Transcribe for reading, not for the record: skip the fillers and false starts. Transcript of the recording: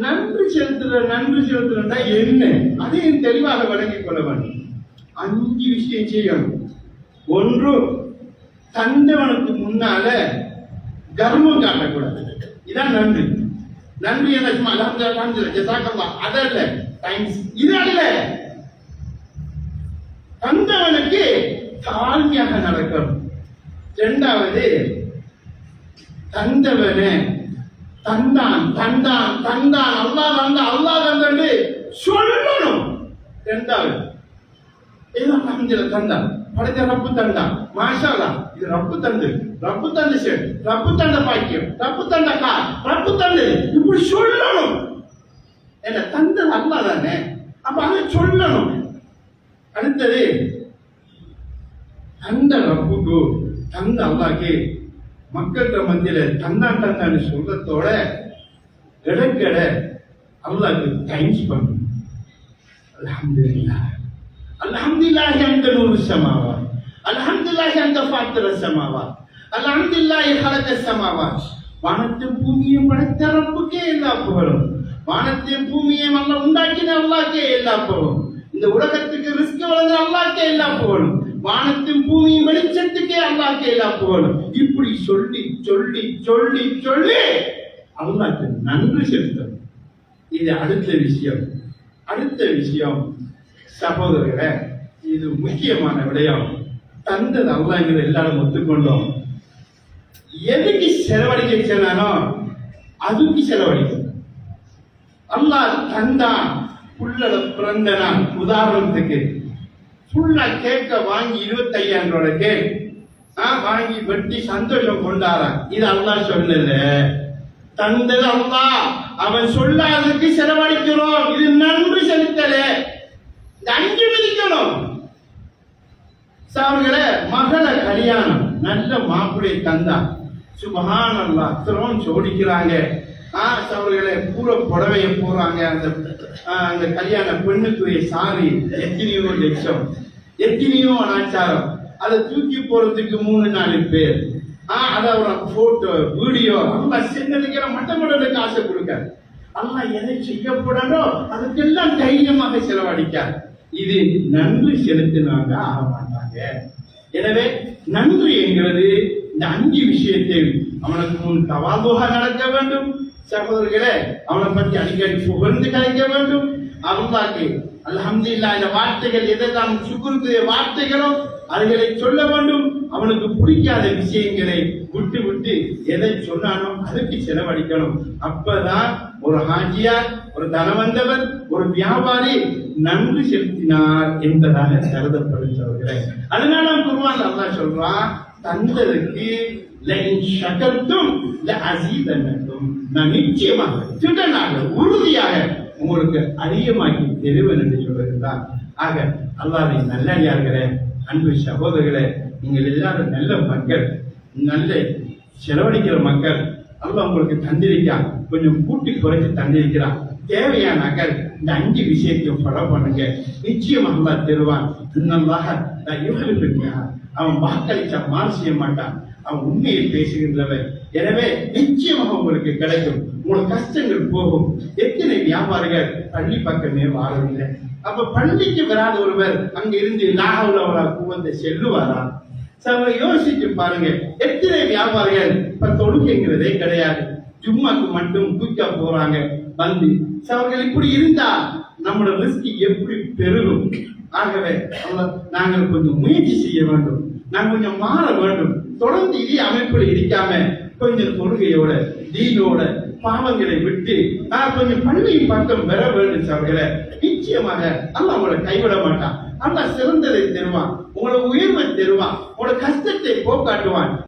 நன்றி செலுத்துறா என்ன, அதையும் தெளிவாக விளங்கிக் கொள்ள வேண்டும். 5 விஷயம் செய்யணும். ஒன்று, தந்தவனுக்கு முன்னால கர்வம் காட்டக்கூடாது. இதான் நன்றி. நன்றி என்ன சும்மா அதல்ல, இது அல்ல. தந்தவனுக்கு தாழ்மையாக நடக்கணும். 2வது, தந்தவனே தந்தான் தந்தான் தந்தான் அல்லாஹ் தந்தா அல்லாஹ் தந்தன்னு சொல்லணும். 2வது, தந்தான் படைத்த ரப்பு தந்தான், மாஷா அல்லாஹ், இது ரப்பு தந்து சரி, ரப்பு தந்த பாக்கியம், ரப்பு தந்த கார், ரப்பு தந்து, இப்படி சொல்லணும். என்ன தந்தது அல்லாஹ் தானே, அப்ப அதை சொல்லணும். அடுத்தது, தந்த ரப்புக்கு தந்த அல்லாஹ்க்கு மக்கள்கிட்ட மத்தியில தந்தான் தந்தான்னு சொல்றதோட இடக்கட அல்லாஹ்க்கு தேங்க்ஸ் பண்ணணும். அல்ஹம்துலில்லாஹ் அல்ஹம்துலில்லாஹி அந்த நூறு சமாவாத், அல்ஹம்துலில்லாஹி அந்த ஃபாத்திர சமாவாத், அல்ஹம்துலில்லாஹி ஹலக சமாவாத். வானத்தையும் பூமியையும் படைத்த ரப்புக்கே எல்லா புகழும். வானத்தையும் பூமியையும் அல்லாஹ் உண்டாக்கின அல்லாஹ்க்கே எல்லா புகழும். இந்த உலகத்துக்கு ரிஸ்க் வழங்க அல்லாஹ்க்கே எல்லா புகழும். வானத்தின் பூமியின் வெளிச்சத்துக்கே அல்லாஹ்க்கே எல்லா புகழும். இப்படி சொல்லி சொல்லி சொல்லி சொல்லி அல்லாஹ்க்கு நன்றி செலுத்தணும். இது அடுத்த விஷயம். சகோதரர்களே, இது முக்கியமான விடயம். தந்தது அல்லாஹ்ங்கிறத எல்லாரும் ஒத்துக்கொண்டோம். எதுக்கு செலவழிக்க சொன்னானோ அதுக்கு செலவழிக்கும். அல்லாஹ் தந்தான். புள்ளல பிறந்த நாள் உதாரணத்துக்கு புள்ள கேட்க வாங்கி 25,000 ரூபாய் கேக் வாங்கி வெட்டி சந்தோஷம் கொண்டாடுறான். இது அல்லாஹ் சொல்லல, தந்தது அல்லாஹ். அவன் சொல்லாததுக்கு செலவழிக்கிறோம். இது நன்றி செலுத்தல. 5 விதிக்கணும். அவர்களே, மகள கல்யாணம் நல்ல மாப்பிள்ளை தந்தா சுபஹானல்லாஹ், அத்தரும் சோடிக்கிறாங்க. அவர்களே, பூர புடவைய போறாங்க. அந்த கல்யாண பெண்ணுக்குரிய சாரி எத்தனையோ லட்சம், எத்தனையோ அனாச்சாரம். அதை தூக்கி போறதுக்கு 3-4 பேர். அதை போட்டோ வீடியோ அல்லாஹ் சின்னதுக்கு மட்டமடலுக்கு காசு கொடுக்காரு. அல்லாஹ் எதை செய்யப்படணும் அதுக்கெல்லாம் தைரியமாக செலவழிக்கார். இது நன்றி செலுத்தினாங்க ஆக மாட்டாங்க. எனவே நன்றி என்கிறது இந்த 5 விஷயத்தை அவனுக்கு முன் தவாதுக நடக்க வேண்டும். சகோதரர்களே, அவனை பற்றி அடிக்கடி புகழ்ந்து கலைக்க வேண்டும். அல்லாஹ்க்கு அல்ஹம்துலில்லாஹ் இந்த வார்த்தைகள் எதெல்லாம் சுக்ருக்குரிய வார்த்தைகளோ அதுகளை சொல்ல வேண்டும். அவனுக்கு பிடிக்காத விஷயங்களை விட்டு விட்டு எதை சொன்னானோ அதுக்கு செலவழிக்கணும். அப்பதான் ஒரு ஹாஜியார், ஒரு தனவந்தவர், ஒரு வியாபாரி நன்றி செலுத்தினார் என்பதாக கருதப்படுகிறவர்களே. அதனால குர்ஆன் அல்லாஹ் சொல்றான், தந்ததற்கு நான் நிச்சயமாக திடனாக உறுதியாக உங்களுக்கு அதிகமாக்கி தருவேன் என்று சொல்லுகிறார். ஆக அல்லாஹ்வை நல்லடியார்களே, அன்பு சகோதரர்களே, நீங்கள் எல்லாரும் நல்ல மக்கள், நல்ல செலவழிக்கிற மக்கள். அல்லாஹ் உங்களுக்கு தந்திருக்கான், கொஞ்சம் கூட்டி குறைச்சி தந்திருக்கிறான். தேவையான அகல் இந்த 5 விஷயத்தையும் ஃபாலோ பண்ணுங்க. நிச்சயம் அல்லாஹ் தருவான். அவன் வாக்களிச்சா மாறு செய்ய மாட்டான். அவன் உண்மையை பேசுகின்றவன். எனவே நிச்சயமாக உங்களுக்கு கிடைக்கும். உங்களுக்கு கஷ்டங்கள் போகும். எத்தனை வியாபாரிகள் பள்ளி பக்கமே வாழவில்லை. அப்ப பள்ளிக்கு வராத ஒருவர் அங்க இருந்து கூவத்தை செல்லுவாரா? யோசிச்சு பாருங்க. எத்தனை வியாபாரிகள் இப்ப தொழுகைங்கிறதே கிடையாது, ஜும்மாக்கு மட்டும் தூக்கா போறாங்க வந்து. அவர்கள் இப்படி இருந்தா நம்மளோட ரிஸ்க் எப்படி பெருகும்? ஆகவே நாங்கள் கொஞ்சம் முயற்சி செய்ய வேண்டும். நாங்கள் கொஞ்சம் மாற வேண்டும். தொடர்ந்து இதே அமைப்பில் இருக்காம கொஞ்சம் தொழுகையோட தீனோட பாவங்களை விட்டு கொஞ்சம் பள்ளியின் பக்கம் பெற வேண்டும். அவர்களை நிச்சயமாக அல்லாஹ் உங்களை கைவிட மாட்டான். அல்லாஹ் சிறந்ததை தருவான், உங்களை உயர்வை தருவான், உங்களோட கஷ்டத்தை போக்காட்டுவான்.